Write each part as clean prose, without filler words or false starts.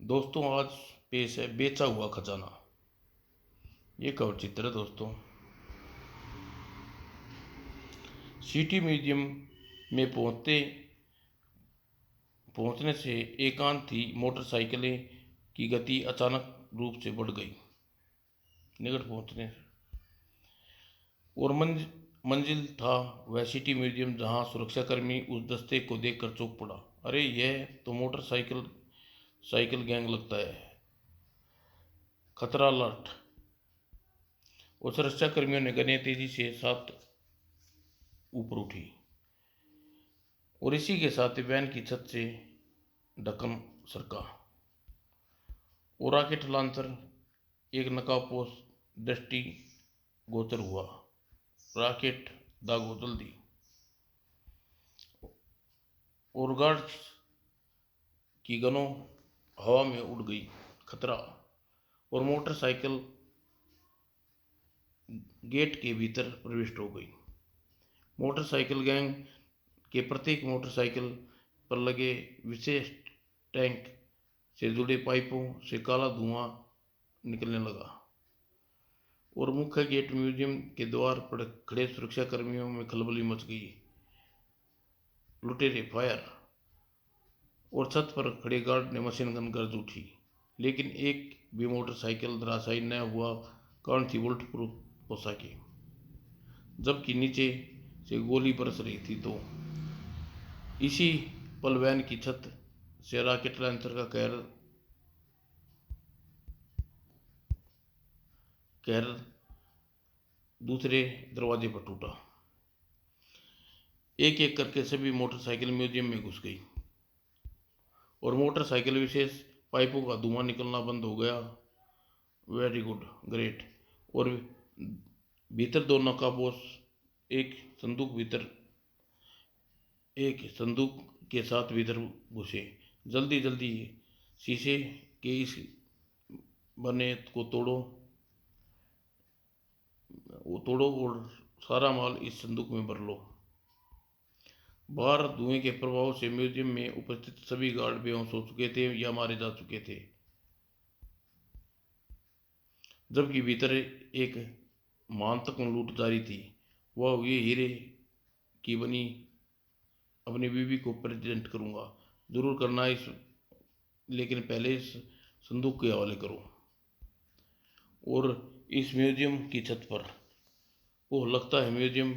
दोस्तों आज पेश है बेचा हुआ खजाना। ये कवर चित्र है दोस्तों। सिटी म्यूजियम में पहुंचने से एकांत ही मोटरसाइकिलें की गति अचानक रूप से बढ़ गई। निकट पहुंचने और मंजिल था वह सिटी म्यूजियम जहां सुरक्षाकर्मी उस दस्ते को देखकर चौंक पड़ा। अरे यह तो साइकिल गैंग लगता है। खतरा अलर्ट। और सुरक्षाकर्मियों ने गनें तेजी से साथ ऊपर उठी और इसी के साथ वैन की छत से ढक्कन सरका और रॉकेट लॉन्चर एक नकाबपोश दृष्टि गोचर हुआ। रॉकेट दागो जल्दी। और गार्ड्स की गनों हवा में उड़ गई। खतरा। और मोटरसाइकिल गेट के भीतर प्रविष्ट हो गई। मोटरसाइकिल गैंग के प्रत्येक मोटरसाइकिल पर लगे विशेष टैंक से जुड़े पाइपों से काला धुआं निकलने लगा और मुख्य गेट म्यूजियम के द्वार पर खड़े सुरक्षा कर्मियों में खलबली मच गई। लुटेरे फायर। और छत पर खड़े गार्ड ने मशीन गन गर्ज उठी, लेकिन एक भी मोटरसाइकिल धराशायी न हुआ, कारण थी बुलेट प्रूफ पोशाकें। जबकि नीचे से गोली बरस रही थी तो इसी पल वैन की छत से रॉकेट लॉन्चर का कहर दूसरे दरवाजे पर टूटा। एक एक करके सभी मोटरसाइकिल म्यूजियम में घुस गई और मोटरसाइकिल विशेष पाइपों का धुआं निकलना बंद हो गया। Very good, great. और भीतर दो नकाबपोश एक संदूक के साथ भीतर घुसे। जल्दी जल्दी शीशे के इस बने को तोड़ो और सारा माल इस संदूक में भर लो। बाहर धुएं के प्रभाव से म्यूजियम में उपस्थित सभी गार्ड बेहोश हो चुके थे या मारे जा चुके थे, जबकि भीतर एक महानतम लूट जारी थी। वह ये हीरे की बनी अपनी बीवी को प्रेजेंट करूंगा। जरूर करना लेकिन पहले इस संदूक के हवाले करो। और इस म्यूजियम की छत पर ओह, लगता है म्यूजियम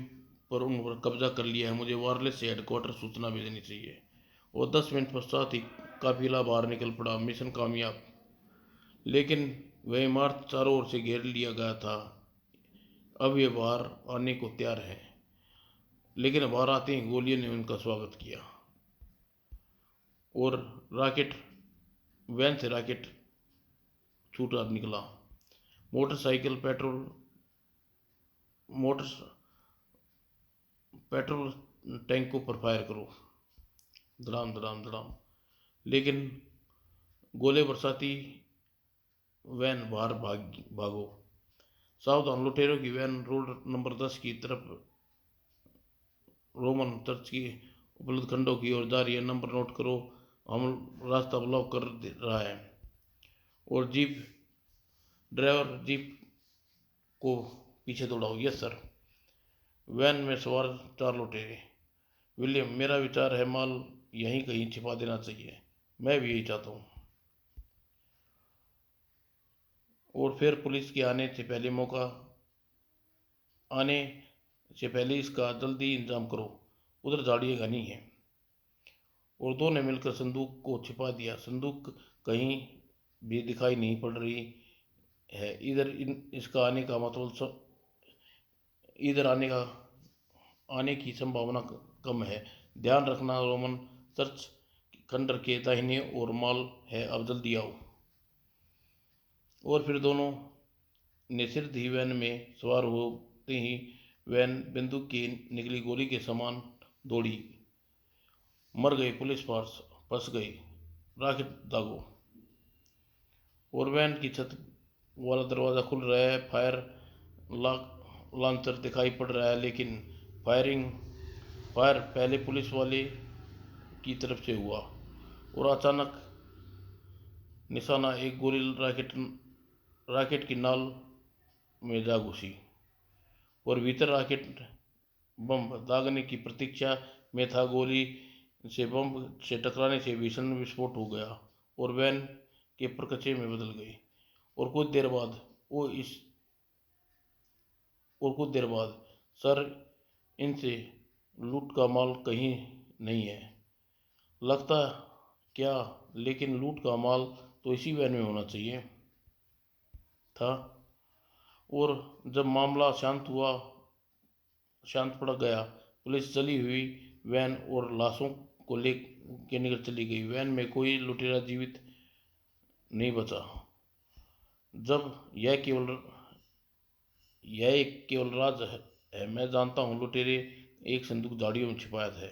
पर उन पर कब्जा कर लिया है। मुझे वायरलेस से हेडक्वार्टर सूचना भेजनी चाहिए। और 10 मिनट पश्चात ही काफिला बाहर निकल पड़ा। मिशन कामयाब, लेकिन वह इमारत चारों ओर से घेर लिया गया था। अब ये बाहर आने को तैयार है, लेकिन बाहर आते ही गोलियों ने उनका स्वागत किया और वैन से रॉकेट छूटा निकला। मोटरसाइकिल पेट्रोल टैंकों पर फायर करो। धड़ाम धड़ाम धड़ाम। लेकिन गोले बरसाती वैन बाहर भागो। सावधान, लुटेरों की वैन रोड नंबर 10 की तरफ रोमन चर्च की उपलब्ध खंडों की ओर जा रही है। नंबर नोट करो, हम रास्ता ब्लॉक कर रहा है। और ड्राइवर जीप को पीछे दौड़ाओ। Yes sir. वैन में सवार 4 लुटेरे। विलियम, मेरा विचार है माल यहीं कहीं छिपा देना चाहिए। मैं भी यही चाहता हूँ। और फिर पुलिस के आने से पहले इसका जल्दी इंतजाम करो। उधर झाड़ियाँ घनी है। और दो ने मिलकर संदूक को छिपा दिया। संदूक कहीं भी दिखाई नहीं पड़ रही है। इधर आने की संभावना कम है। ध्यान रखना, रोमन चर्च खंडर के दाहिने और माल है। अब जल्दी आओ। और फिर दोनों ने सिर ही वैन में सवार होते ही वैन बंदूक की निकली गोली के समान दौड़ी। मर गई पुलिस फोर्स, फंस गई। रॉकेट दागो। और वैन की छत वाला दरवाज़ा खुल रहा है। फायर लॉन्चर दिखाई पड़ रहा है, लेकिन फायर पहले पुलिस वाले की तरफ से हुआ और अचानक निशाना एक गोली राकेट की नाल में जा घुसी और भीतर रॉकेट बम दागने की प्रतीक्षा में था। गोली से बम से टकराने से भीषण विस्फोट हो गया और वैन के परकचे में बदल गई। और कुछ देर बाद वो इस और कुछ देर बाद सर, इनसे लूट का माल कहीं नहीं है लगता क्या? लेकिन लूट का माल तो इसी वैन में होना चाहिए था। और जब मामला शांत पड़ गया, पुलिस जली हुई वैन और लाशों को ले के निकल चली गई। वैन में कोई लुटेरा जीवित नहीं बचा। जब यह एक केवल राज है। मैं जानता हूँ लुटेरे एक संदूक झाड़ियों में छिपाया था,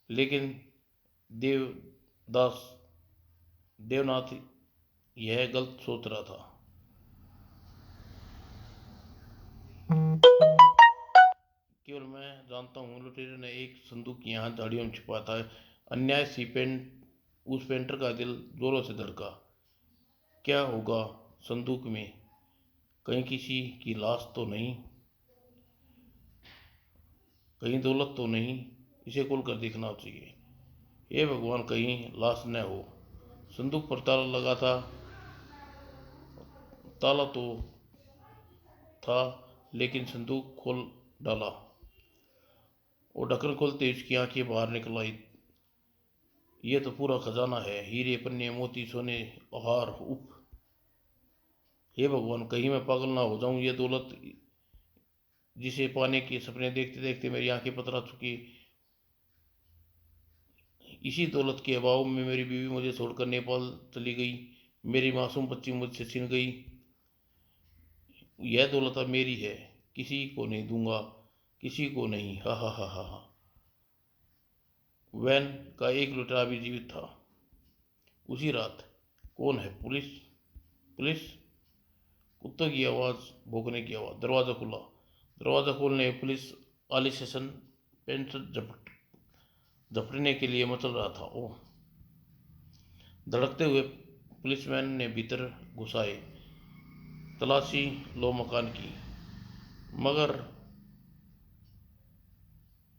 लेकिन देवदास देवनाथ यह गलत सोच रहा था। केवल मैं जानता हूँ लुटेरे ने एक संदूक यहाँ झाड़ियों में छिपाया था। अन्याय सी उस पेंटर का दिल जोरों से धड़का। क्या होगा संदूक में? कहीं किसी की लाश तो नहीं, कहीं दौलत तो नहीं? इसे खोल कर देखना चाहिए। हे भगवान, कहीं लाश न हो। संदूक पर ताला लगा था। ताला तो था, लेकिन संदूक खोल डाला और ढक्कन खोलते उसकी आंखें बाहर निकल आई। ये तो पूरा खजाना है, हीरे, पन्ने, मोती, सोने, हार, उप। हे भगवान, कहीं मैं पागल ना हो जाऊं। ये दौलत जिसे पाने के सपने देखते देखते मेरी आंखें पतरा चुकी। इसी दौलत के अभाव में मेरी बीवी मुझे छोड़कर नेपाल चली गई। मेरी मासूम बच्ची मुझसे छिन गई। यह दौलत अब मेरी है, किसी को नहीं दूंगा, किसी को नहीं। हा हा हा हा। वैन का एक लुटेरा भी जीवित था उसी रात। कौन है? पुलिस? पुलिस? कुत्तों की आवाज़, भौंकने की आवाज़। दरवाज़ा खुला। दरवाज़ा खोलने पुलिस आली सेशन पेंटर झपटने के लिए मचल रहा था। ओह! धड़कते हुए पुलिसमैन ने भीतर घुसाए। तलाशी लो मकान की। मगर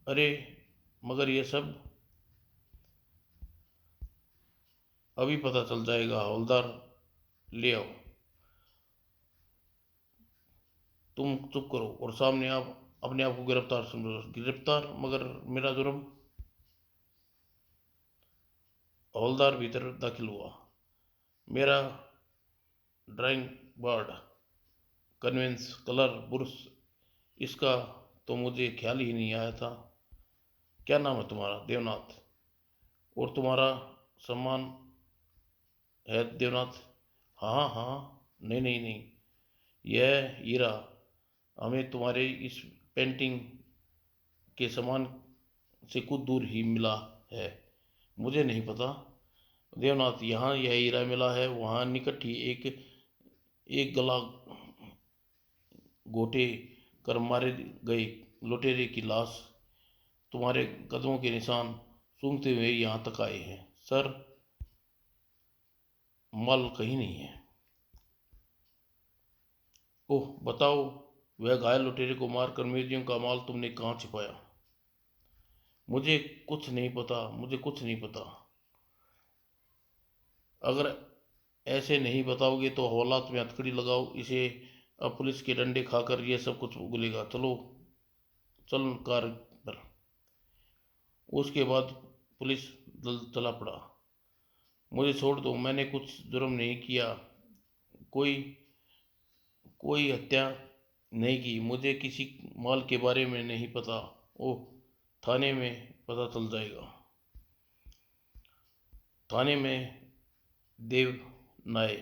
अरे, मगर ये सब अभी पता चल जाएगा। हवलदार ले आओ। तुम चुप करो और सामने आप अपने आप को गिरफ्तार समझो। गिरफ्तार? मगर मेरा जुर्म? हवलदार भीतर दाखिल हुआ। मेरा drawing board, convince, colour brush, इसका तो मुझे ख्याल ही नहीं आया था। क्या नाम है तुम्हारा? देवनाथ। और तुम्हारा सम्मान है देवनाथ? हाँ हाँ। नहीं नहीं नहीं, यह हीरा हमें तुम्हारे इस पेंटिंग के सामान से कुछ दूर ही मिला है। मुझे नहीं पता देवनाथ, यहाँ यह हीरा मिला है, वहाँ निकट ही एक गला घोटे कर मारे गए लुटेरे की लाश, तुम्हारे कदमों के निशान सूंघते हुए यहाँ तक आए हैं। सर, माल कहीं नहीं है। ओह बताओ, वह घायल लुटेरे को मारकर म्यूजियम का माल तुमने कहाँ छिपाया? मुझे कुछ नहीं पता, मुझे कुछ नहीं पता। अगर ऐसे नहीं बताओगे तो हवालात में हथकड़ी लगाओ इसे। अब पुलिस के डंडे खाकर ये सब कुछ उगलेगा। चलो, चल कार पर। उसके बाद पुलिस दल चला पड़ा। मुझे छोड़ दो, मैंने कुछ जुर्म नहीं किया। कोई कोई हत्या नहीं की। मुझे किसी माल के बारे में नहीं पता। ओह, थाने में पता चल जाएगा। थाने में देव नाय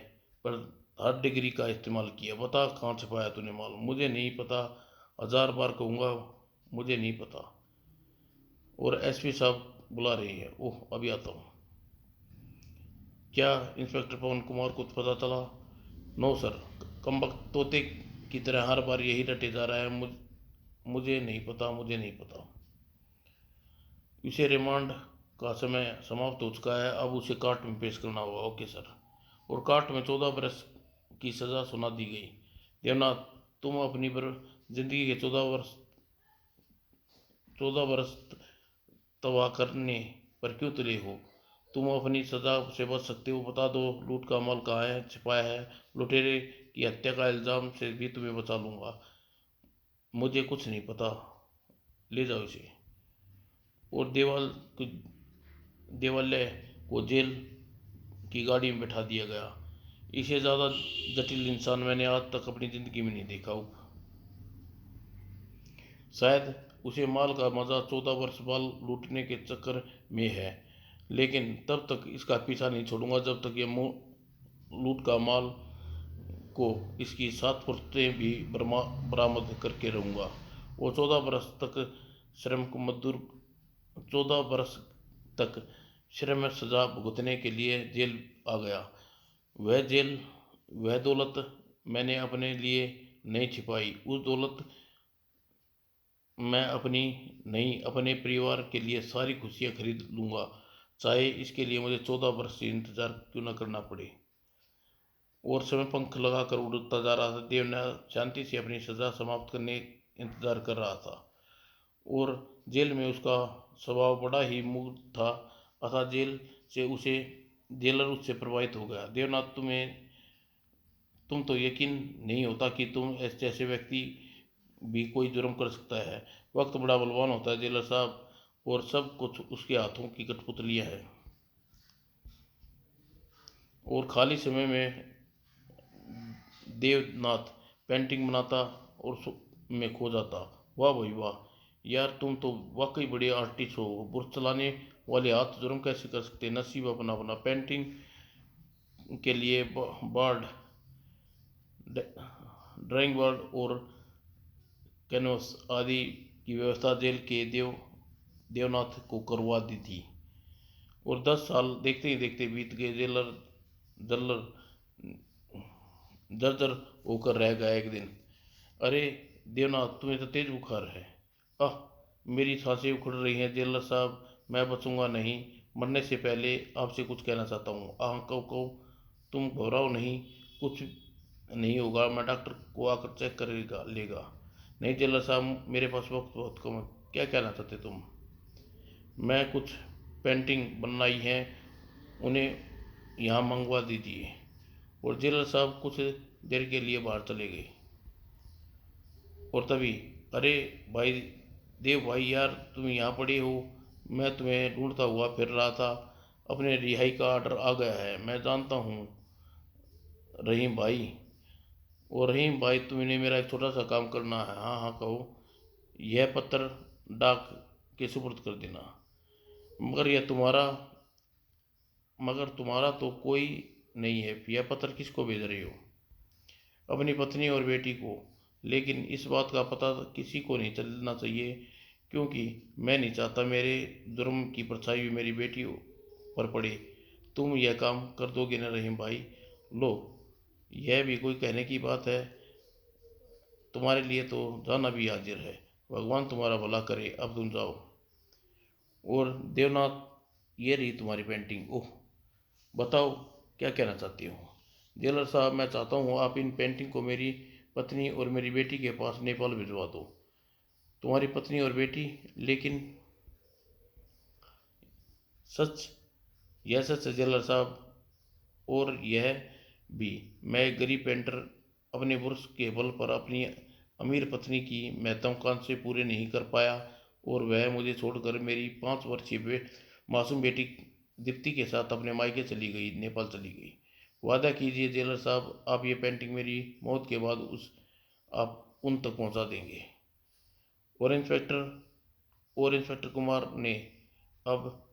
पर थर्ड डिग्री का इस्तेमाल किया। बता कहाँ छुपाया तूने माल? मुझे नहीं पता। 1000 बार कहूँगा, मुझे नहीं पता। और एसपी साहब बुला रहे हैं। ओह, अभी आता हूँ। क्या इंस्पेक्टर पवन कुमार को पता चला? नो सर, कमबख्त तोते की तरह हर बार यही रटे जा रहा है। मुझे नहीं पता, मुझे नहीं पता। इसे रिमांड का समय समाप्त हो चुका है, अब उसे कोर्ट में पेश करना होगा। Okay sir. और कोर्ट में 14 वर्ष की सज़ा सुना दी गई। देवनाथ, तुम अपनी जिंदगी के 14 वर्ष तबाह करने पर क्यों तुले हो? तुम अपनी सजा से बच सकते हो। बता दो लूट का माल कहाँ है, छिपाया है। लुटेरे की हत्या का इल्जाम से भी तुम्हें बचा लूंगा। मुझे कुछ नहीं पता, ले जाओ इसे। और देवालय को जेल की गाड़ी में बैठा दिया गया। इसे ज़्यादा जटिल इंसान मैंने आज तक अपनी ज़िंदगी में नहीं देखा। शायद उसे माल का मज़ा 14 वर्ष माल लूटने के चक्कर में है, लेकिन तब तक इसका पीछा नहीं छोड़ूंगा जब तक ये लूट का माल को इसकी 7 पुश्तें भी बरामद करके रहूँगा। वो 14 वर्ष तक श्रम को मजदूर 14 वर्ष तक श्रम सजा भुगतने के लिए जेल आ गया। वह दौलत मैंने अपने लिए नहीं छिपाई। उस दौलत मैं अपनी नहीं, अपने परिवार के लिए सारी खुशियाँ खरीद लूँगा, चाहे इसके लिए मुझे 14 वर्ष से इंतज़ार क्यों न करना पड़े। और समय पंख लगाकर उड़ता जा रहा था। देवनाथ शांति से अपनी सज़ा समाप्त करने इंतज़ार कर रहा था। और जेल में उसका स्वभाव बड़ा ही मुग्ध था, अतः जेलर उससे प्रभावित हो गया। देवनाथ, तुम तो यकीन नहीं होता कि तुम जैसे व्यक्ति भी कोई जुर्म कर सकता है। वक्त बड़ा बलवान होता है जेलर साहब, और सब कुछ उसके हाथों की कठपुतलियाँ हैं। और खाली समय में देवनाथ पेंटिंग बनाता और में खो जाता। वाह भाई वाह, यार तुम तो वाकई बड़े आर्टिस्ट हो। बुर्श चलाने वाले हाथ जुर्म कैसे कर सकते? नसीब अपना अपना। पेंटिंग के लिए बार्ड, ड्राइंग बोर्ड और कैनवस आदि की व्यवस्था जेल के देवनाथ को करवा दी थी। और 10 साल देखते ही देखते बीत गए। जल्लर जर्जर होकर रह गया। एक दिन, अरे देवनाथ, तुम्हें तो तेज बुखार है। आह, मेरी सांसें उखड़ रही हैं। जेलर साहब, मैं बचूंगा नहीं। मरने से पहले आपसे कुछ कहना चाहता हूँ। आह, कहो, तुम घबराओ नहीं, कुछ नहीं होगा। मैं डॉक्टर को आकर चेक करेगा लेगा। नहीं जेलर साहब, मेरे पास वक्त बहुत कम है। क्या कहना चाहते तुम? मैं कुछ पेंटिंग बनाई है, उन्हें यहाँ मंगवा दीजिए। और जेलर साहब कुछ देर के लिए बाहर चले गए। और तभी, अरे भाई देव भाई, यार तुम यहाँ पड़े हो। मैं तुम्हें ढूंढता हुआ फिर रहा था। अपने रिहाई का ऑर्डर आ गया है, मैं जानता हूँ रहीम भाई। और रहीम भाई, तुमने मेरा एक छोटा सा काम करना है। हाँ हाँ कहो। यह पत्र डाक के सुपुर्द कर देना। मगर यह तुम्हारा मगर तुम्हारा तो कोई नहीं है। यह पत्र किसको भेज रही हो? अपनी पत्नी और बेटी को। लेकिन इस बात का पता किसी को नहीं चलना चाहिए, क्योंकि मैं नहीं चाहता मेरे जुर्म की परछाई भी मेरी बेटी पर पड़े। तुम यह काम कर दोगे ना रहीम भाई? लो, यह भी कोई कहने की बात है? तुम्हारे लिए तो जाना भी हाजिर है। भगवान तुम्हारा भला करे। अब तुम जाओ। और देवनाथ, ये रही तुम्हारी पेंटिंग। ओह, बताओ क्या कहना चाहती हो? जेलर साहब, मैं चाहता हूँ आप इन पेंटिंग को मेरी पत्नी और मेरी बेटी के पास नेपाल भिजवा दो। तुम्हारी पत्नी और बेटी? लेकिन सच, यह सच है जेलर साहब। और यह भी, मैं एक गरीब पेंटर अपने बुर्श के बल पर अपनी अमीर पत्नी की महत्वाकांक्षाएं पूरे नहीं कर पाया, और वह मुझे छोड़कर मेरी 5 वर्षीय मासूम बेटी दीप्ति के साथ अपने मायके चली गई, नेपाल चली गई। वादा कीजिए जेलर साहब, आप ये पेंटिंग मेरी मौत के बाद आप उन तक पहुंचा देंगे। और इंस्पेक्टर कुमार ने अब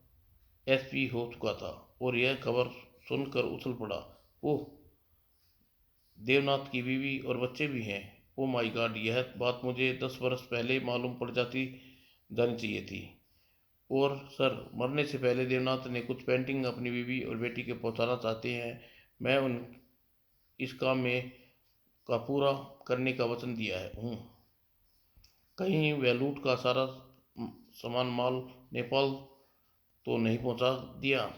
एसपी हो चुका था, और यह खबर सुनकर उछल पड़ा। ओह, देवनाथ की बीवी और बच्चे भी हैं। ओ माय गॉड, यह बात मुझे 10 वर्ष पहले मालूम पड़ जानी चाहिए थी। और सर, मरने से पहले देवनाथ ने कुछ पेंटिंग अपनी बीवी और बेटी के पहुंचाना चाहते हैं। मैं उन इस काम में का पूरा करने का वचन दिया हूँ। कहीं वह लूट का सारा सामान माल नेपाल तो नहीं पहुंचा दिया।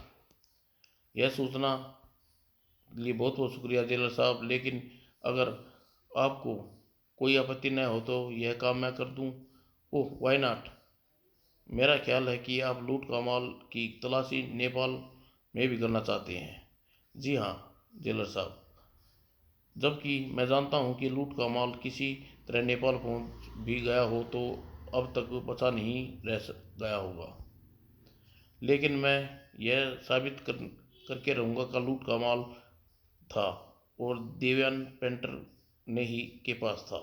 यह सूचना के लिए बहुत बहुत शुक्रिया जेलर साहब, लेकिन अगर आपको कोई आपत्ति न हो तो यह काम मैं कर दूं। ओह, वाई नॉट। मेरा ख्याल है कि आप लूट का माल की तलाशी नेपाल में भी करना चाहते हैं। जी हाँ जेलर साहब, जबकि मैं जानता हूँ कि लूट का माल किसी तरह नेपाल पहुँच भी गया हो तो अब तक बचा नहीं रह गया होगा, लेकिन मैं यह साबित करके रहूँगा कि लूट का माल था और देवयान पेंटर ने ही के पास था।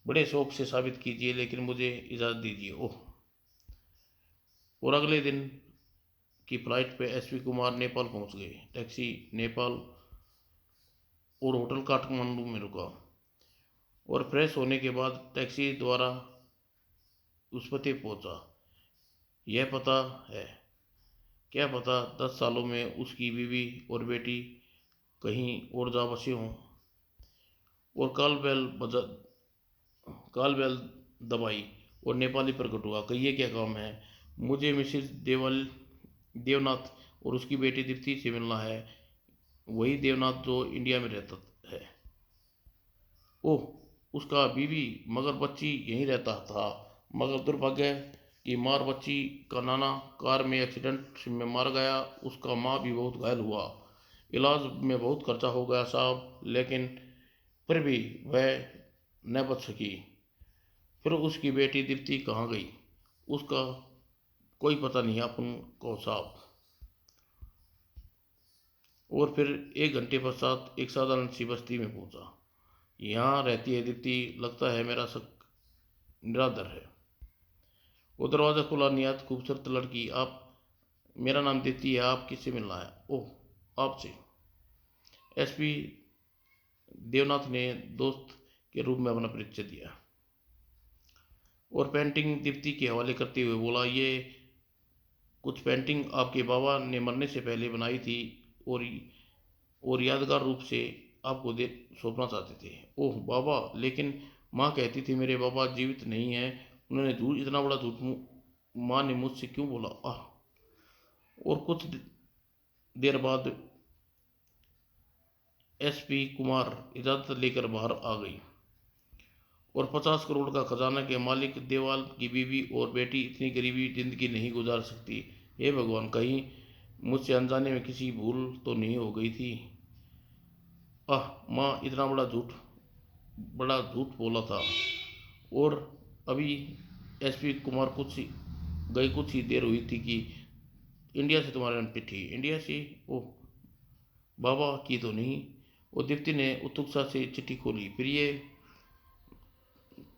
बड़े शौक से साबित कीजिए, लेकिन मुझे इजाज़त दीजिए। ओह। और अगले दिन की फ्लाइट पे एसपी कुमार नेपाल पहुंच गए। टैक्सी नेपाल और होटल काठमांडू में रुका और फ्रेश होने के बाद टैक्सी द्वारा उस पते पहुंचा। यह पता है, क्या पता 10 सालों में उसकी बीवी और बेटी कहीं और जा बसे हों। और काल बेल दबाई और नेपाली प्रकट हुआ। कहिए क्या काम है? मुझे मिसिस देवनाथ और उसकी बेटी दीप्ति से मिलना है। वही देवनाथ जो इंडिया में रहता है। ओह, उसका बीवी, मगर बच्ची यहीं रहता था। मगर दुर्भाग्य की मार, बच्ची का नाना कार में एक्सीडेंट में मर गया। उसका माँ भी बहुत घायल हुआ। इलाज में बहुत खर्चा हो गया साहब, लेकिन फिर भी वह न बच सकी। फिर उसकी बेटी दीप्ति कहाँ गई, उसका कोई पता नहीं अपन को साहब। और फिर 1 घंटे पश्चात एक साधारण सी बस्ती में पहुंचा। यहाँ रहती है दीप्ति, लगता है मेरा शक निराधार है। वो दरवाज़ा खुला। निहायत खूबसूरत लड़की। आप, मेरा नाम दीप्ति है, आप किससे मिलना है? ओह, आपसे। एसपी देवनाथ ने दोस्त के रूप में अपना परिचय दिया और पेंटिंग दीप्ति के हवाले करते हुए बोला, ये कुछ पेंटिंग आपके बाबा ने मरने से पहले बनाई थी और यादगार रूप से आपको दे सौंपना चाहते थे। ओह बाबा, लेकिन माँ कहती थी मेरे बाबा जीवित नहीं है। उन्होंने झूठ, इतना बड़ा झूठ माँ ने मुझसे क्यों बोला? आह। और कुछ देर बाद एसपी कुमार इजाज़त लेकर बाहर आ गई और 50 करोड़ का खजाना के मालिक देवाल की बीवी और बेटी इतनी गरीबी जिंदगी नहीं गुजार सकती। हे भगवान, कहीं मुझसे अनजाने में किसी भूल तो नहीं हो गई थी? आह माँ, इतना बड़ा झूठ बोला था। और अभी एसपी कुमार कुछ ही देर हुई थी कि इंडिया से तुम्हारे नाम चिट्ठी। इंडिया से? ओह, बाबा की तो नहीं। वो दीप्ति ने उत्सुकता से चिट्ठी खोली। फिर ये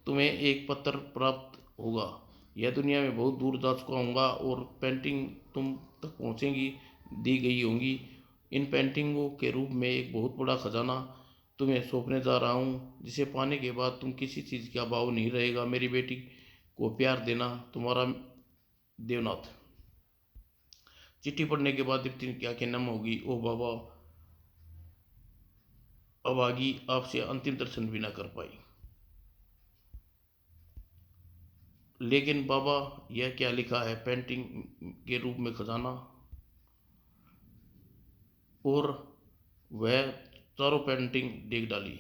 तुम्हें एक पत्र प्राप्त होगा। यह दुनिया में बहुत दूर जा चुका होगा और पेंटिंग तुम तक पहुंचेंगी, दी गई होंगी। इन पेंटिंगों के रूप में एक बहुत बड़ा खजाना तुम्हें सौंपने जा रहा हूँ, जिसे पाने के बाद तुम किसी चीज़ का अभाव नहीं रहेगा। मेरी बेटी को प्यार देना, तुम्हारा देवनाथ। चिट्ठी पढ़ने के बाद दीप्ति की आंखें नम होगी। ओह बाबा, अभागी आपसे अंतिम दर्शन भी ना कर पाई। लेकिन बाबा, यह क्या लिखा है? पेंटिंग के रूप में खजाना। और वह चारों पेंटिंग देख डाली।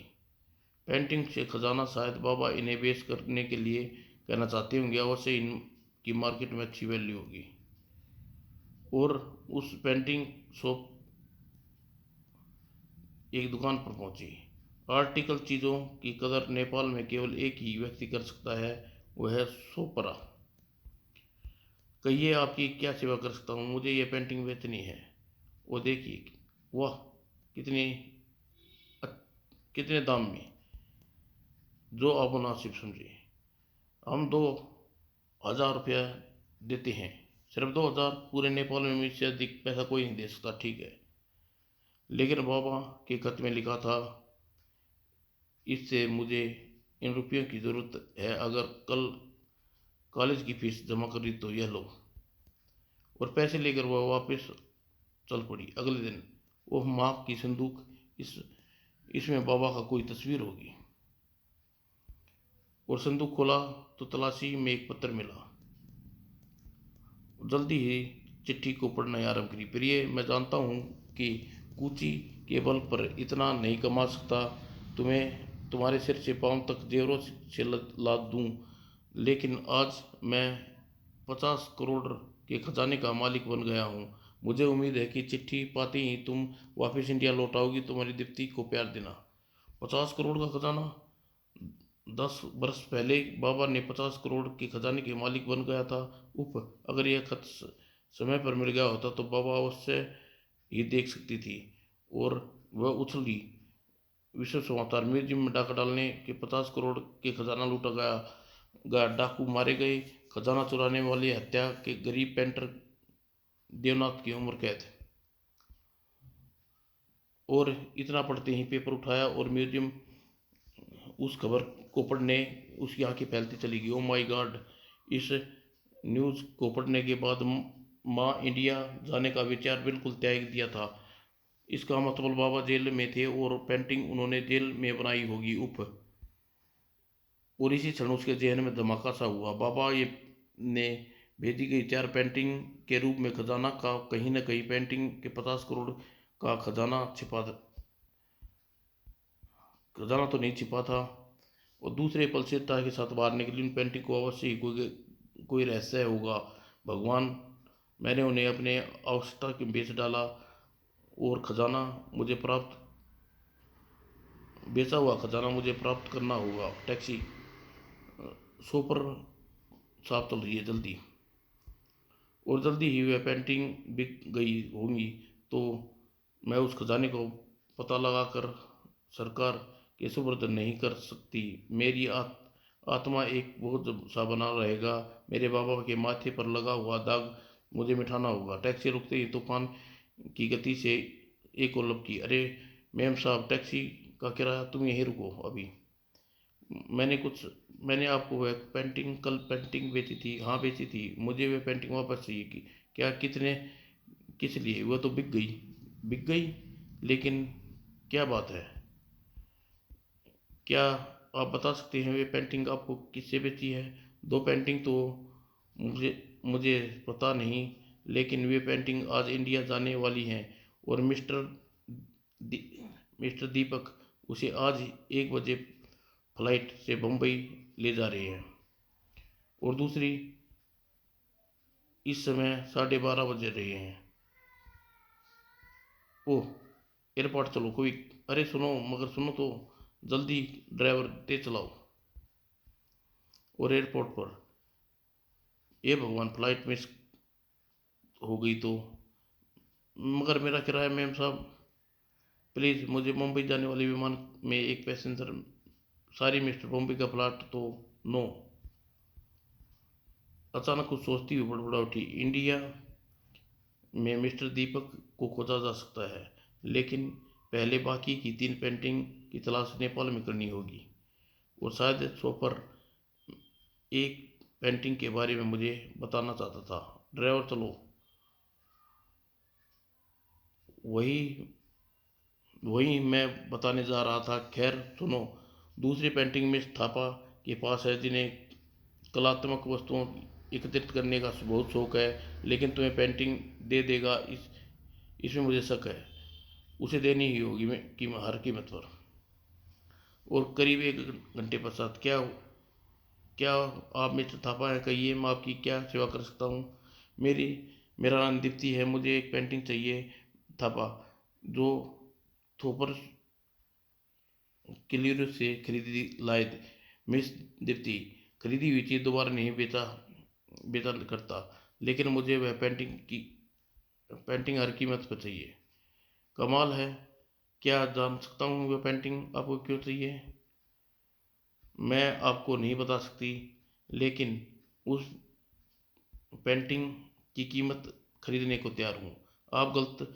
पेंटिंग से खजाना, शायद बाबा इन्हें बेच करने के लिए कहना चाहते होंगे। अवश्य इनकी मार्केट में अच्छी वैल्यू होगी। और उस पेंटिंग शॉप एक दुकान पर पहुंची। आर्टिकल चीज़ों की कदर नेपाल में केवल एक ही व्यक्ति कर सकता है, वह है सोपरा। कहिए आपकी क्या सेवा कर सकता हूँ? मुझे यह पेंटिंग बेचनी है। वो देखिए, वाह, कितने कितने दाम में? जो आप मुनासिब समझिए। हम 2,000 रुपया देते हैं। सिर्फ 2,000? पूरे नेपाल में मुझसे अधिक पैसा कोई नहीं दे सकता। ठीक है, लेकिन बाबा के खत में लिखा था, इससे मुझे इन रुपयों की ज़रूरत है। अगर कल कॉलेज की फीस जमा करी तो यह लो। और पैसे लेकर वह वापस चल पड़ी। अगले दिन, ओह माफ की संदूक, इस इसमें बाबा का कोई तस्वीर होगी। और संदूक खोला तो तलाशी में एक पत्र मिला। जल्दी ही चिट्ठी को पढ़ना आरंभ करी। प्रिय, मैं जानता हूँ कि कूची के बल पर इतना नहीं कमा सकता, तुम्हें तुम्हारे सिर से पाँव तक जेवरों से लाद दूँ, लेकिन आज मैं 50 करोड़ के खजाने का मालिक बन गया हूँ। मुझे उम्मीद है कि चिट्ठी पाते ही तुम वापस इंडिया लौट आओगी। तुम्हारी दीप्ति को प्यार देना। 50 करोड़ का खजाना! 10 वर्ष पहले बाबा ने 50 करोड़ के खजाने के मालिक बन गया था। उफ! अगर यह खत समय पर मिल गया होता तो बाबा अवश्य ही देख सकती थी। और वह उछली। विश्व समाचार, म्यूजियम में डाका डालने के 50 करोड़ के खजाना लूटा गया, डाकू मारे गए, खजाना चुराने वाली हत्या के गरीब पेंटर देवनाथ की उम्र कैद। और इतना पढ़ते ही पेपर उठाया और म्यूजियम उस खबर को पढ़ने उसकी आंखें फैलती चली गई। Oh my God! इस न्यूज़ को पढ़ने के बाद माँ इंडिया जाने का विचार बिल्कुल त्याग दिया था। इसका मतलब बाबा जेल में थे और पेंटिंग उन्होंने जेल में बनाई होगी। उफ! और इसी क्षण उसके जहन में धमाका सा हुआ। बाबा ये ने भेजी गई 4 पेंटिंग के रूप में खजाना का कहीं न कहीं पेंटिंग के 50 करोड़ का खजाना तो नहीं छिपा था। और दूसरे पल चिंता के साथ बाहर निकली। उन पेंटिंग को अवश्य ही कोई रहस्य होगा। भगवान, मैंने उन्हें अपने आवश्यकता के बेच डाला और खजाना मुझे प्राप्त बेचा हुआ खजाना मुझे प्राप्त करना होगा। टैक्सी 100 पर साफ चल रही है, जल्दी। और जल्दी ही वह पेंटिंग बिक गई होंगी तो मैं उस खजाने को पता लगाकर सरकार के सुपुर्द नहीं कर सकती। मेरी आत्मा एक बोझ सा बना रहेगा। मेरे बाबा के माथे पर लगा हुआ दाग मुझे मिटाना होगा। टैक्सी रुकते ही तूफान की गति से एक और लपकी। अरे मैम साहब, टैक्सी का किराया, तुम यहीं रुको अभी। मैंने आपको वह पेंटिंग कल पेंटिंग बेची थी। हाँ बेची थी। मुझे वह पेंटिंग वापस चाहिए। कि क्या? कितने? किस लिए? वह तो बिक गई। लेकिन क्या बात है? क्या आप बता सकते हैं वे पेंटिंग आपको किससे बेची है? 2 पेंटिंग तो मुझे मुझे पता नहीं, लेकिन वे पेंटिंग आज इंडिया जाने वाली हैं और दी, मिस्टर दीपक उसे आज 1 बजे फ्लाइट से बम्बई ले जा रहे हैं। और दूसरी, इस समय 12:30 बज रहे हैं। ओह! एयरपोर्ट चलो कोई। अरे सुनो, मगर सुनो तो, जल्दी ड्राइवर तेज चलाओ। और एयरपोर्ट पर, ये भगवान, फ्लाइट मिस हो गई तो? मगर मेरा किराया मैम साहब, प्लीज़ मुझे मुंबई जाने वाले विमान में एक पैसेंजर। सॉरी मिस्टर, मुंबई का फ्लाइट तो नो। अचानक कुछ सोचती हुई बड़बड़ा उठी। इंडिया में मिस्टर दीपक को खोजा जा सकता है, लेकिन पहले बाकी की 3 पेंटिंग की तलाश नेपाल में करनी होगी। और शायद शॉपर एक पेंटिंग के बारे में मुझे बताना चाहता था। ड्राइवर चलो। वही वही मैं बताने जा रहा था। खैर सुनो, दूसरी पेंटिंग मिस थापा के पास है, जिन्हें कलात्मक वस्तुओं एकत्रित करने का बहुत शौक है, लेकिन तुम्हें पेंटिंग दे देगा इसमें मुझे शक है। उसे देनी ही होगी हर कीमत पर। और करीब 1 घंटे पश्चात, क्या क्या आप मिस्टर थापा हैं? कहिए, मैं आपकी क्या सेवा कर सकता हूँ? मेरी मेरा नाम दीप्ति है। मुझे एक पेंटिंग चाहिए थापा, जो थोपर किलियर से खरीदी लाए थे। मिस दीप्ति, खरीदी हुई चीज़ दोबारा नहीं बेचा करता, लेकिन मुझे वह पेंटिंग हर कीमत पर चाहिए। कमाल है! क्या जान सकता हूँ वह पेंटिंग आपको क्यों चाहिए? मैं आपको नहीं बता सकती, लेकिन उस पेंटिंग की कीमत खरीदने को तैयार हूँ। आप गलत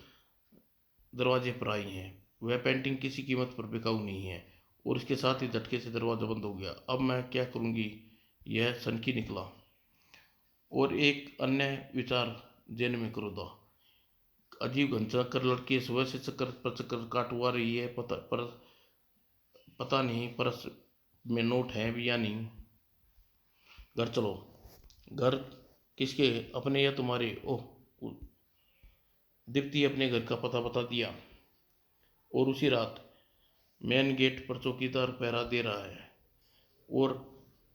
दरवाजे पर आई हैं। वह पेंटिंग किसी कीमत पर बिकाऊ नहीं है। और इसके साथ ही झटके से दरवाज़ा बंद हो गया। अब मैं क्या करूँगी? यह सनकी निकला। और एक अन्य विचार जेल में क्रोधा। अजीब घन चक्कर लड़की सुबह से चक्कर पर चक्कर काटवा रही है। पता नहीं पर्स में नोट है भी या नहीं। घर चलो। घर किसके? अपने या तुम्हारे? ओह। दीप्ति अपने घर का पता बता दिया। और उसी रात मेन गेट पर चौकीदार पहरा दे रहा है और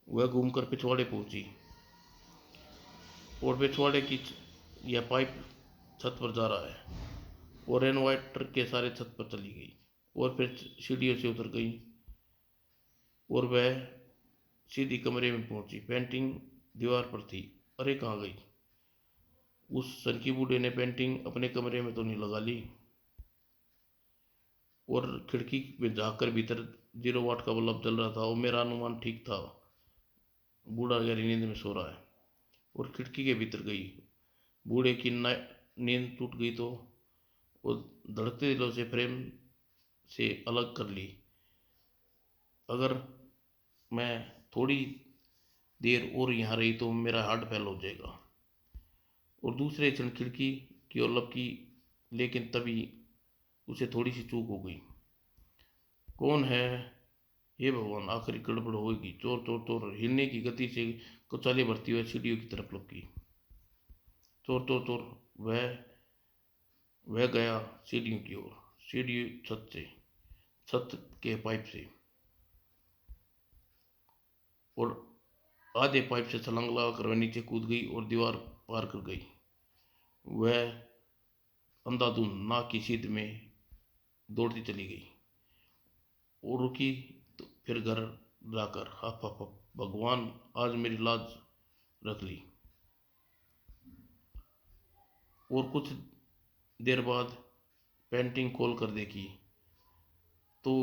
वह घूमकर पिछवाड़े पहुंची और पिछवाड़े की यह पाइप छत पर जा रहा है और इन्वर्टर के सारे छत पर चली गई और फिर सीढ़ियों से उतर गई और वह सीधी कमरे में पहुंची। पेंटिंग दीवार पर थी। अरे कहाँ गई? उस सनकी बूढ़े ने पेंटिंग अपने कमरे में तो नहीं लगा ली? और खिड़की में झाँक कर भीतर 0 वाट का बल्ब जल रहा था और मेरा अनुमान ठीक था। बूढ़ा गहरी नींद में सो रहा है और खिड़की के भीतर गई। बूढ़े की नींद टूट गई तो वो धड़कते दिलों से फ्रेम से अलग कर ली। अगर मैं थोड़ी देर और यहाँ रही तो मेरा हार्ट फेल हो जाएगा। और दूसरे क्षण खिड़की की ओर लपकी, लेकिन तभी उसे थोड़ी सी चूक हो गई। कौन है? हे भगवान, आखिरी गड़बड़ होगी। चोर चोर चोर। हिलने की गति से कुचाले भरती हुई सीढ़ियों की तरफ लपकी। चोर चोर चोर। वह गया सीढ़ियों की ओर। सीढ़ी छत से, छत के पाइप से, और आधे पाइप से छलांग लगाकर वह नीचे कूद गई और दीवार पार कर गई। वह अंधाधुंध नाक की सीध में दौड़ती चली गई और रुकी तो फिर घर जाकर हप हप हप, भगवान आज मेरी लाज रख ली। और कुछ देर बाद पेंटिंग खोल कर देखी तो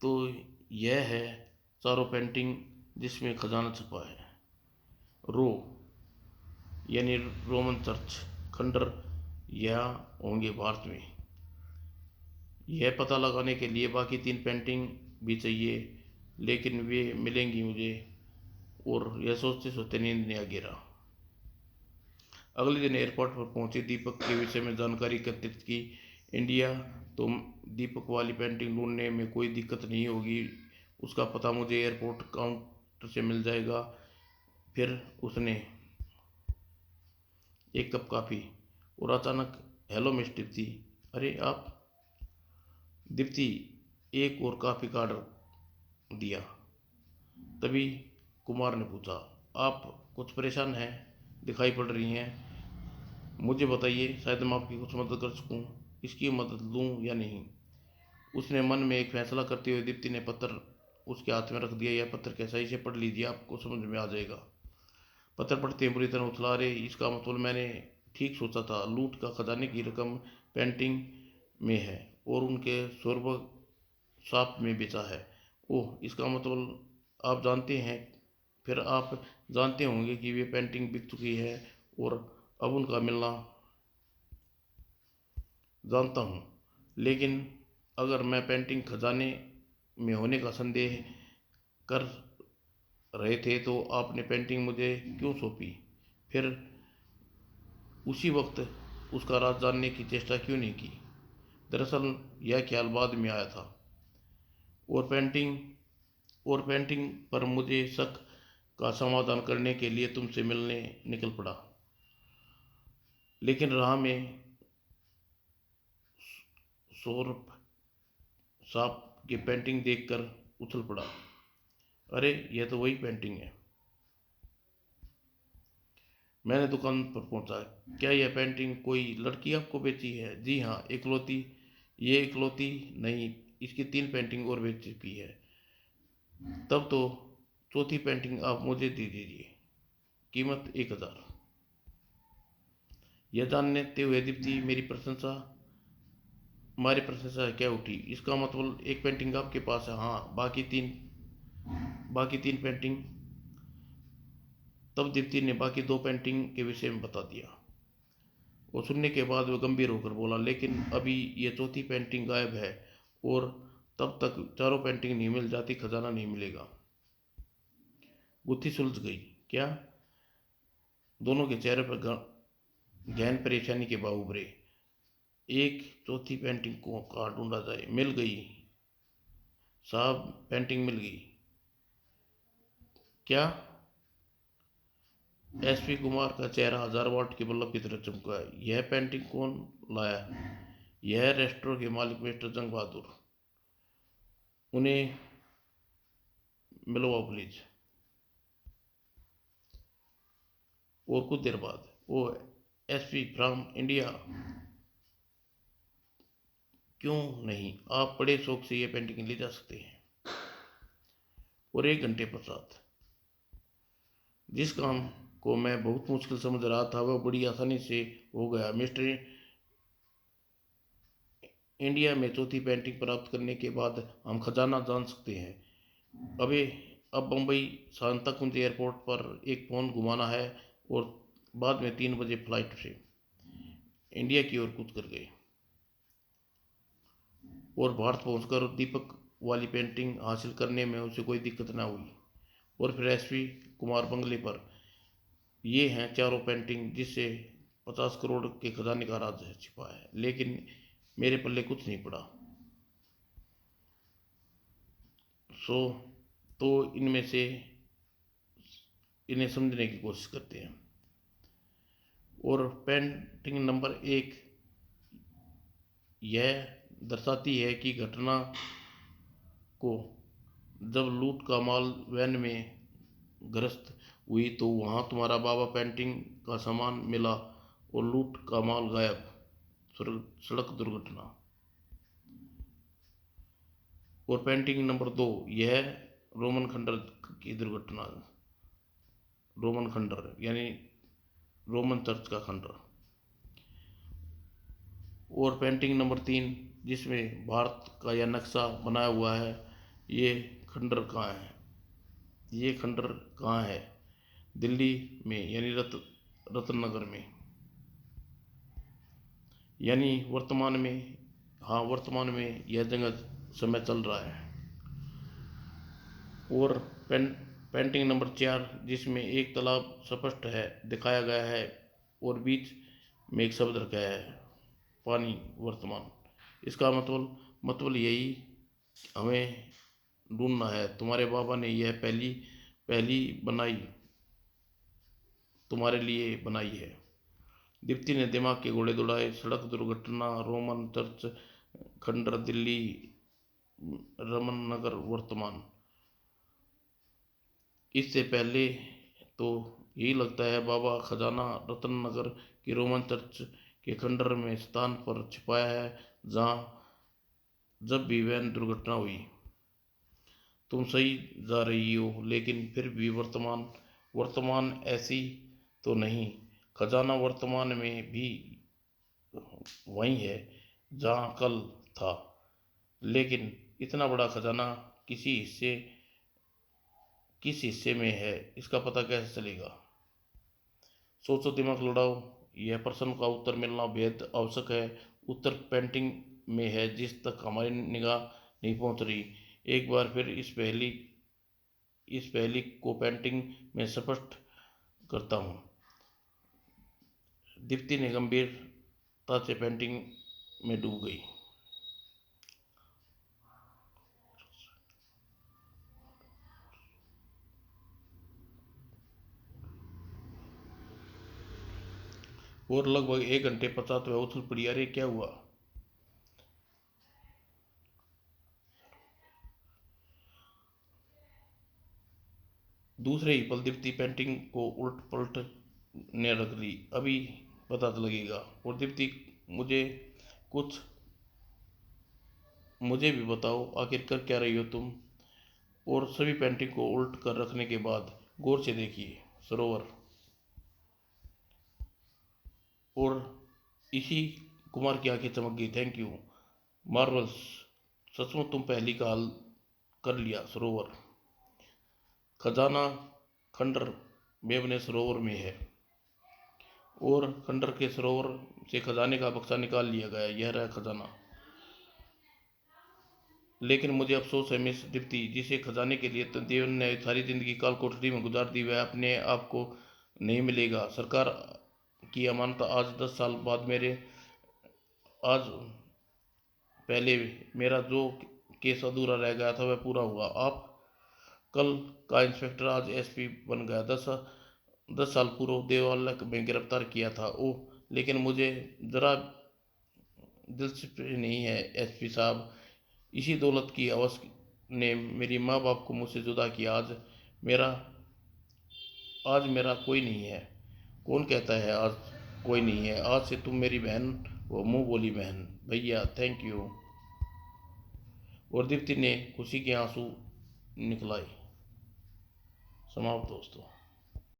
तो यह है चारों पेंटिंग जिसमें खजाना छुपा है। रो यानी रोमन चर्च खंडर यहाँ होंगे भारत में। यह पता लगाने के लिए बाकी 3 पेंटिंग भी चाहिए, लेकिन वे मिलेंगी मुझे। और यह सोचते सोचते नींद ने आ गिरा। अगले दिन एयरपोर्ट पर पहुंचे, दीपक के विषय में जानकारी एकत्रित की। इंडिया तो दीपक वाली पेंटिंग ढूंढने में कोई दिक्कत नहीं होगी, उसका पता मुझे एयरपोर्ट काउंटर से मिल जाएगा। फिर उसने एक कप कॉफ़ी और अचानक, हेलो मिस दीप्ति। अरे आप? दीप्ति एक और कॉफ़ी का ऑर्डर दिया। तभी कुमार ने पूछा, आप कुछ परेशान हैं, दिखाई पड़ रही हैं। मुझे बताइए, शायद मैं आपकी कुछ मदद कर सकूं। इसकी मदद लूं या नहीं? उसने मन में एक फैसला करते हुए दीप्ति ने पत्र उसके हाथ में रख दिया। यह पत्र कैसा, इसे पढ़ लीजिए, आपको समझ में आ जाएगा। पत्र पढ़ते ही बुरी तरह उछला। अरे इसका मतलब मैंने ठीक सोचा था, लूट का खजाने की रकम पेंटिंग में है और उनके सौरभ शॉप में बेचा है। ओह, इसका मतलब आप जानते हैं। फिर आप जानते होंगे कि वे पेंटिंग बिक चुकी है और अब उनका मिलना। जानता हूँ, लेकिन अगर मैं पेंटिंग खजाने में होने का संदेह कर रहे थे तो आपने पेंटिंग मुझे क्यों सौंपी? फिर उसी वक्त उसका राज जानने की चेष्टा क्यों नहीं की? दरअसल यह ख्याल बाद में आया था। और पेंटिंग और पेंटिंग पर मुझे शक का समाधान करने के लिए तुमसे मिलने निकल पड़ा, लेकिन राह में सौरभ साहब की पेंटिंग देखकर उछल पड़ा। अरे यह तो वही पेंटिंग है। मैंने दुकान पर पहुंचा। क्या यह पेंटिंग कोई लड़की आपको बेची है? जी हाँ, इकलौती। ये इकलौती नहीं, इसकी 3 पेंटिंग और बेच चुकी है। तब तो चौथी पेंटिंग आप मुझे दे दीजिए, कीमत 1000। यह जानते हुए दीप्ति हमारी प्रशंसा क्या उठी। इसका मतलब एक पेंटिंग आपके पास है? हाँ। बाकी तीन पेंटिंग? तब दीप्ति ने बाकी 2 पेंटिंग के विषय में बता दिया। वो सुनने के बाद वह गंभीर होकर बोला, लेकिन अभी ये चौथी पेंटिंग गायब है और तब तक चारों पेंटिंग नहीं मिल जाती, खजाना नहीं मिलेगा। गुत्थी सुलझ गई क्या? दोनों के चेहरे पर गहन परेशानी के भाव उभरे। एक चौथी पेंटिंग को कहाँ ढूंढा जाए? मिल गई साहब, पेंटिंग मिल गई। क्या? एसपी कुमार का चेहरा 1000 वाट के बल्ब की तरह चमका। यह पेंटिंग कौन लाया? यह रेस्टोरेंट के मालिक मिस्टर जंग बहादुर। उन्हें मिलवाओ प्लीज। और कुछ देर बाद, वो एसपी फ्रॉम इंडिया। क्यों नहीं, आप बड़े शौक से ये पेंटिंग ले जा सकते हैं। और 1 घंटे पश्चात, जिस काम को मैं बहुत मुश्किल समझ रहा था वह बड़ी आसानी से हो गया। मिस्टर इंडिया में चौथी पेंटिंग प्राप्त करने के बाद हम खजाना जान सकते हैं। अबे, अब बम्बई सांताकुंज एयरपोर्ट पर एक फ़ोन घुमाना है और बाद में 3 बजे फ्लाइट से इंडिया की ओर कूद कर गए। और भारत पहुंचकर दीपक वाली पेंटिंग हासिल करने में उसे कोई दिक्कत ना हुई। और फिर एसपी कुमार बंगले पर। ये हैं चारों पेंटिंग जिससे 50 करोड़ के खजाने का राज छिपा है, लेकिन मेरे पल्ले कुछ नहीं पड़ा। सो तो इनमें से इन्हें समझने की कोशिश करते हैं। और पेंटिंग नंबर 1 यह दर्शाती है कि घटना को जब लूट का माल वैन में ग्रस्त हुई तो वहाँ तुम्हारा बाबा पेंटिंग का सामान मिला और लूट का माल गायब। सड़क दुर्घटना। और पेंटिंग नंबर 2 यह रोमन खंडर की दुर्घटना। रोमन खंडर यानी रोमन चर्च का खंडर। और पेंटिंग नंबर 3 जिसमें भारत का यह नक्शा बनाया हुआ है, ये खंडर कहाँ है? ये खंडर कहाँ है? दिल्ली में, यानी रतन नगर में, यानी वर्तमान में। हाँ, वर्तमान में यह जगह समय चल रहा है। और पेंटिंग नंबर 4 जिसमें एक तालाब स्पष्ट है दिखाया गया है और बीच में एक शब्द रखा है, पानी वर्तमान। इसका मतलब यही हमें ढूंढना है। तुम्हारे बाबा ने यह पहली पहली बनाई, तुम्हारे लिए बनाई है। दीप्ति ने दिमाग के घोड़े दौड़ाए। सड़क दुर्घटना, रोमन चर्च, खंडर, दिल्ली, रमन नगर, वर्तमान। इससे पहले तो यही लगता है बाबा खजाना रतन नगर की रोमन चर्च के खंडर में स्थान पर छिपाया है, जहाँ जब भी वैन दुर्घटना हुई। तुम सही जा रही हो, लेकिन फिर भी वर्तमान वर्तमान ऐसी तो नहीं। खजाना वर्तमान में भी वही है जहाँ कल था, लेकिन इतना बड़ा खजाना किस हिस्से में है, इसका पता कैसे चलेगा? सोचो, दिमाग लड़ाओ। यह प्रश्न का उत्तर मिलना बेहद आवश्यक है। उत्तर पेंटिंग में है जिस तक हमारी निगाह नहीं पहुंच रही। एक बार फिर इस पहेली को पेंटिंग में स्पष्ट करता हूँ। दीप्ति ने गंभीरता से पेंटिंग में डूब गई। और लगभग 1 घंटे पश्चात वह उछल पड़ी। अरे क्या हुआ? दूसरे ही पल दीप्ति पेंटिंग को उलट पलट ने रख ली। अभी पता तो लगेगा। और दीप्ति, मुझे कुछ मुझे भी बताओ, आखिर कर क्या रही हो तुम? और सभी पेंटिंग को उल्ट कर रखने के बाद गौर से देखिए सरोवर। और इसी कुमार की आंखें चमक गई। Thank you, Marvels. सचमुच तुम पहली का हल कर लिया। सरोवर, खजाना खंडर में बने सरोवर में है और खंडर के सरोवर से खजाने का बक्सा निकाल लिया गया। यह रहा खजाना। लेकिन मुझे अफसोस है मिस दीप्ति, जिसे खजाने के लिए तो देव ने सारी जिंदगी काल कोठरी में गुजार दी, वह अपने आप को नहीं मिलेगा। सरकार की अमानत आज 10 साल बाद आज पहले मेरा जो केस अधूरा रह गया था वह पूरा हुआ। आप कल का इंस्पेक्टर आज एसपी बन गया। 10 साल पूर्व देवालय में गिरफ्तार किया था। ओह, लेकिन मुझे ज़रा दिलचस्पी नहीं है एसपी साहब। इसी दौलत की हवस ने मेरी माँ बाप को मुझसे जुदा किया। मेरा आज मेरा कोई नहीं है। कौन कहता है आज कोई नहीं है? आज से तुम मेरी बहन हो, मुंह बोली बहन। भैया थैंक यू। और दीप्ति ने खुशी के आंसू निकलाए। समाप्त दोस्तों।